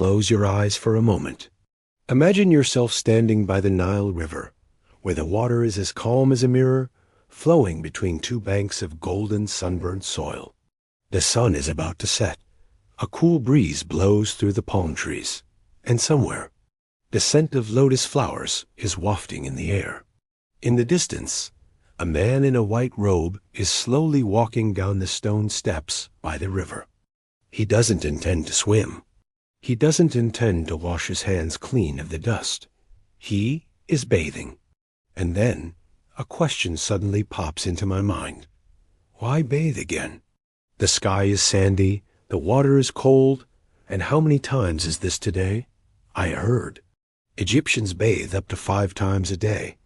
close your eyes for a moment. Imagine yourself standing by the Nile River, where the water is as calm as a mirror, flowing between two banks of golden sunburnt soil. The sun is about to set. A cool breeze blows through the palm trees, and somewhere, the scent of lotus flowers is wafting in the air. In the distance, a man in a white robe is slowly walking down the stone steps by the river. He doesn't intend to swim. He doesn't intend to wash his hands clean of the dust. He is bathing. And then a question suddenly pops into my mind. Why bathe again? The sky is sandy, the water is cold, and how many times is this today? I heard Egyptians bathe up to 5 times a day.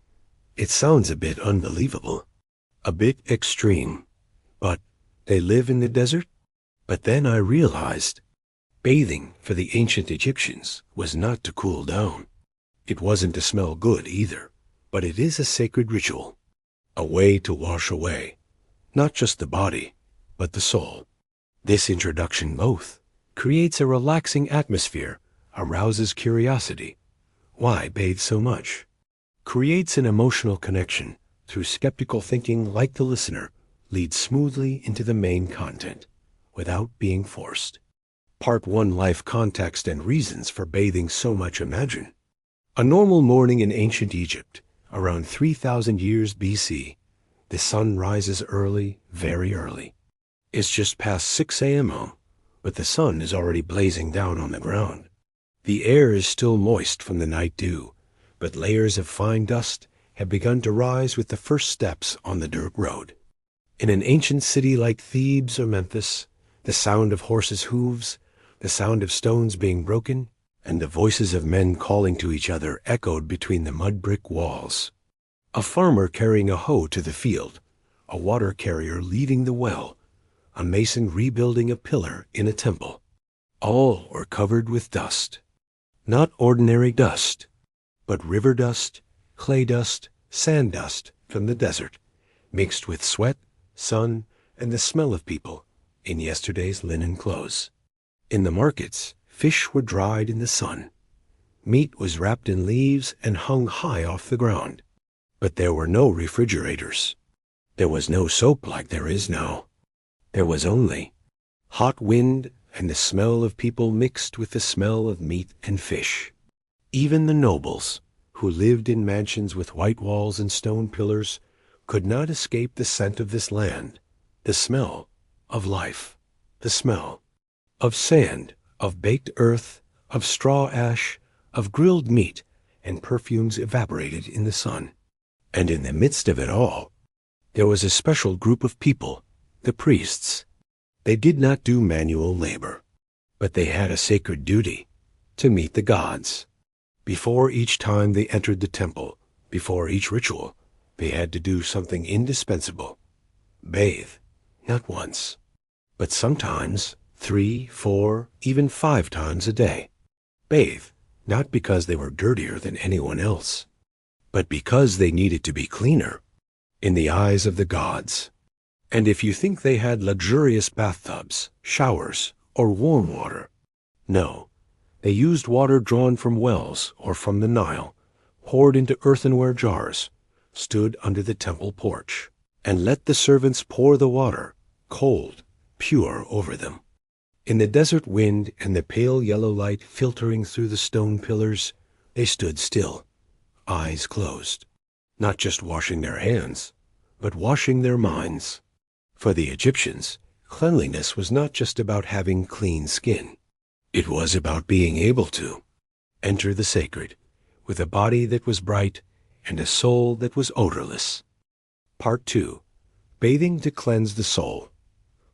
It sounds a bit unbelievable, a bit extreme, but they live in the desert? But then I realized bathing for the ancient Egyptians was not to cool down. It wasn't to smell good either, but it is a sacred ritual, a way to wash away, not just the body, but the soul. This introduction both creates a relaxing atmosphere, arouses curiosity. Why bathe so much? Creates an emotional connection through skeptical thinking, like the listener, leads smoothly into the main content without being forced. Part 1: Life context and reasons for bathing so much. Imagine a normal morning in ancient Egypt, around 3,000 years BC. The sun rises early, very early. It's just past 6 a.m., but the sun is already blazing down on the ground. The air is still moist from the night dew, but layers of fine dust have begun to rise with the first steps on the dirt road. In an ancient city like Thebes or Memphis, the sound of horses' hooves, the sound of stones being broken, and the voices of men calling to each other echoed between the mud brick walls. A farmer carrying a hoe to the field, a water carrier leading the well, a mason rebuilding a pillar in a temple. All were covered with dust. Not ordinary dust, but river dust, clay dust, sand dust from the desert, mixed with sweat, sun, and the smell of people in yesterday's linen clothes. In the markets, fish were dried in the sun. Meat was wrapped in leaves and hung high off the ground. But there were no refrigerators. There was no soap like there is now. There was only hot wind and the smell of people mixed with the smell of meat and fish. Even the nobles, who lived in mansions with white walls and stone pillars, could not escape the scent of this land, the smell of life, the smell of sand, of baked earth, of straw ash, of grilled meat, and perfumes evaporated in the sun. And in the midst of it all, there was a special group of people, the priests. They did not do manual labor, but they had a sacred duty to meet the gods. Before each time they entered the temple, before each ritual, they had to do something indispensable. Bathe, not once, but sometimes 3, 4, even 5 times a day. Bathe, not because they were dirtier than anyone else, but because they needed to be cleaner in the eyes of the gods. And if you think they had luxurious bathtubs, showers, or warm water, no, they used water drawn from wells or from the Nile, poured into earthenware jars, stood under the temple porch, and let the servants pour the water, cold, pure, over them. In the desert wind and the pale yellow light filtering through the stone pillars, they stood still, eyes closed, not just washing their hands, but washing their minds. For the Egyptians, cleanliness was not just about having clean skin. It was about being able to enter the sacred with a body that was bright and a soul that was odorless. Part 2: Bathing to cleanse the soul.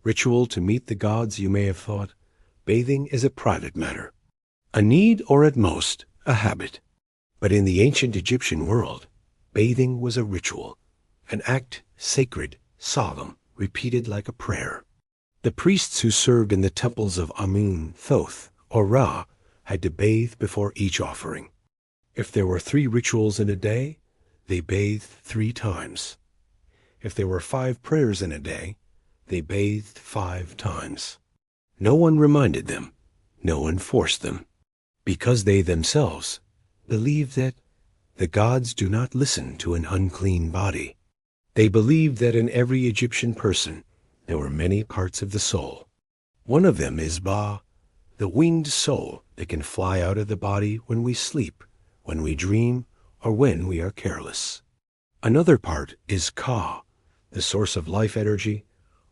Ritual to meet the gods. You may have thought bathing is a private matter, a need, or at most a habit. But in the ancient Egyptian world, bathing was a ritual, an act sacred, solemn, repeated like a prayer. The priests who served in the temples of Amun, Thoth, or Ra had to bathe before each offering. If there were 3 rituals in a day, they bathed 3 times. If there were 5 prayers in a day, they bathed 5 times. No one reminded them. No one forced them. because they themselves believed that the gods do not listen to an unclean body. They believed that in every Egyptian person there were many parts of the soul. One of them is Ba, the winged soul that can fly out of the body when we sleep, when we dream, or when we are careless. Another part is Ka, the source of life energy,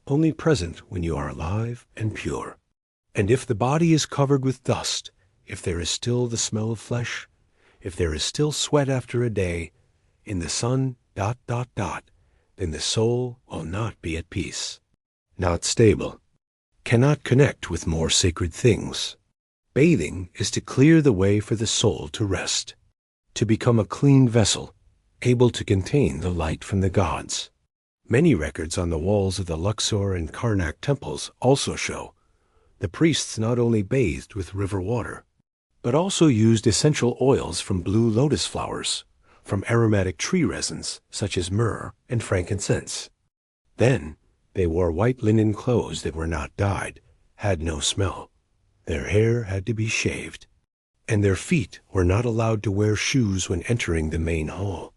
only present when you are alive and pure. And if the body is covered with dust, if there is still the smell of flesh, if there is still sweat after a day, in the sun, then the soul will not be at peace, not stable, cannot connect with more sacred things. Bathing is to clear the way for the soul to rest, to become a clean vessel, able to contain the light from the gods. Many records on the walls of the Luxor and Karnak temples also show the priests not only bathed with river water, but also used essential oils from blue lotus flowers, from aromatic tree resins such as myrrh and frankincense. Then they wore white linen clothes that were not dyed, had no smell. Their hair had to be shaved, and their feet were not allowed to wear shoes when entering the main hall.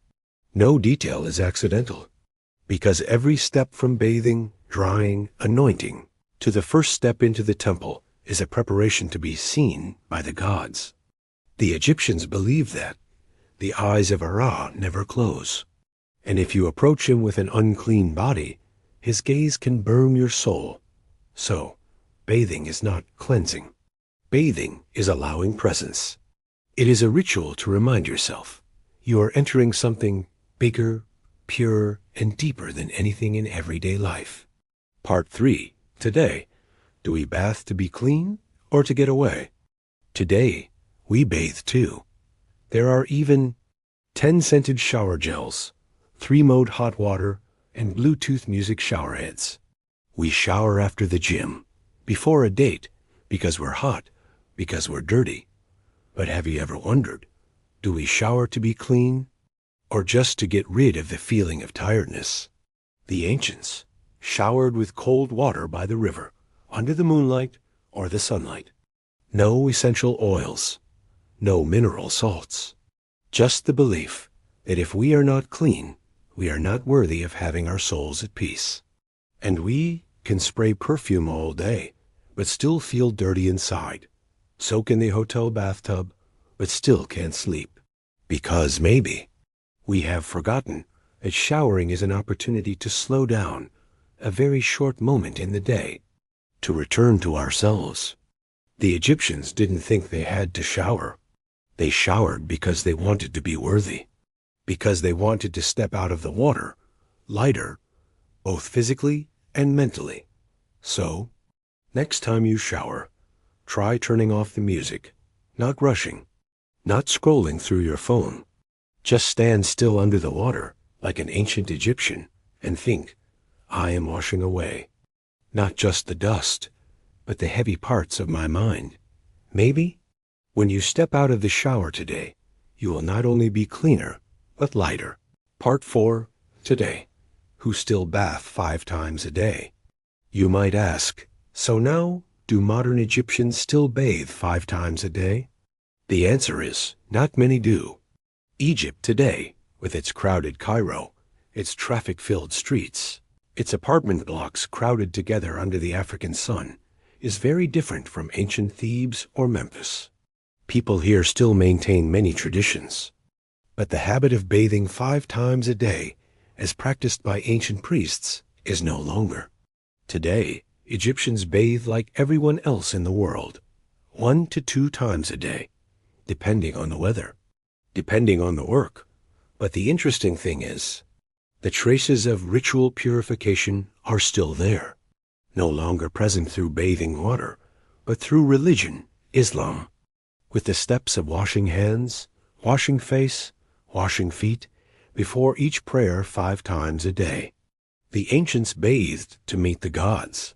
No detail is accidental, because every step from bathing, drying, anointing, to the first step into the temple is a preparation to be seen by the gods. The Egyptians believed that the eyes of Ra never close, and if you approach him with an unclean body, his gaze can burn your soul. So, bathing is not cleansing. Bathing is allowing presence. It is a ritual to remind yourself you are entering something bigger, purer, and deeper than anything in everyday life. Part 3. Today, do we bath to be clean or to get away? Today, we bathe too. There are even 10 scented shower gels, 3-mode hot water, and Bluetooth music shower heads. We shower after the gym, before a date, because we're hot, because we're dirty. But have you ever wondered, do we shower to be clean, or just to get rid of the feeling of tiredness? The ancients showered with cold water by the river, under the moonlight or the sunlight. No essential oils, no mineral salts. Just the belief that if we are not clean, we are not worthy of having our souls at peace. And we can spray perfume all day, but still feel dirty inside. Soak in the hotel bathtub, but still can't sleep. Because maybe we have forgotten that showering is an opportunity to slow down, a very short moment in the day, to return to ourselves. The Egyptians didn't think they had to shower. They showered because they wanted to be worthy, because they wanted to step out of the water, lighter, both physically and mentally. So, next time you shower, try turning off the music, not rushing, not scrolling through your phone. Just stand still under the water like an ancient Egyptian and think, I am washing away, not just the dust, but the heavy parts of my mind. Maybe, when you step out of the shower today, you will not only be cleaner, but lighter. Part 4. Today, who still bath 5 times a day? You might ask, so now, do modern Egyptians still bathe 5 times a day? The answer is, not many do. Egypt today, with its crowded Cairo, its traffic-filled streets, its apartment blocks crowded together under the African sun, is very different from ancient Thebes or Memphis. People here still maintain many traditions, but the habit of bathing 5 times a day, as practiced by ancient priests, is no longer. Today, Egyptians bathe like everyone else in the world, 1 to 2 times a day, depending on the weather, depending on the work. But the interesting thing is, the traces of ritual purification are still there, no longer present through bathing water, but through religion, Islam, with the steps of washing hands, washing face, washing feet, before each prayer 5 times a day. The ancients bathed to meet the gods.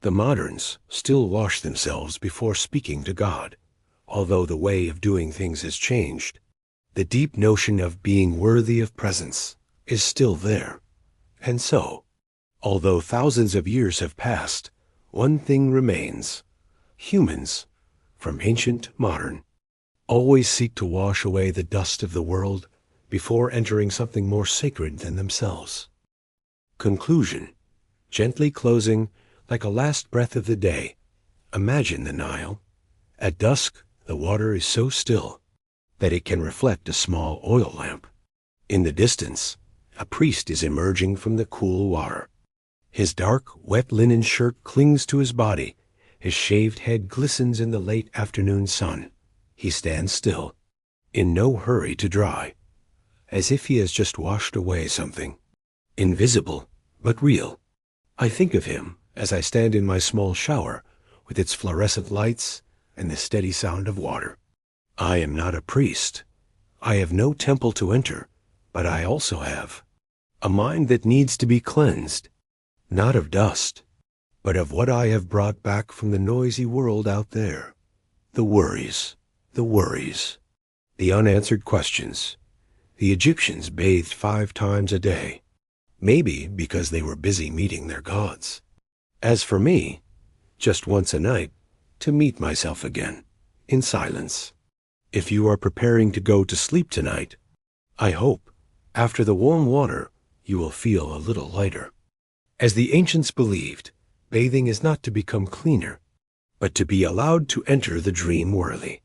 The moderns still wash themselves before speaking to God, although the way of doing things has changed. The deep notion of being worthy of presence is still there. And so, although thousands of years have passed, one thing remains. Humans, from ancient to modern, always seek to wash away the dust of the world before entering something more sacred than themselves. Conclusion. Gently closing, like a last breath of the day, imagine the Nile. At dusk, the water is so still that it can reflect a small oil lamp. In the distance, a priest is emerging from the cool water. His dark, wet linen shirt clings to his body. His shaved head glistens in the late afternoon sun. He stands still, in no hurry to dry, as if he has just washed away something, invisible but real. I think of him as I stand in my small shower with its fluorescent lights and the steady sound of water. I am not a priest. I have no temple to enter, but I also have a mind that needs to be cleansed, not of dust, but of what I have brought back from the noisy world out there. The worries, the unanswered questions. The Egyptians bathed 5 times a day, maybe because they were busy meeting their gods. As for me, just once a night, to meet myself again, in silence. If you are preparing to go to sleep tonight, I hope, after the warm water, you will feel a little lighter. As the ancients believed, bathing is not to become cleaner, but to be allowed to enter the dream worthy.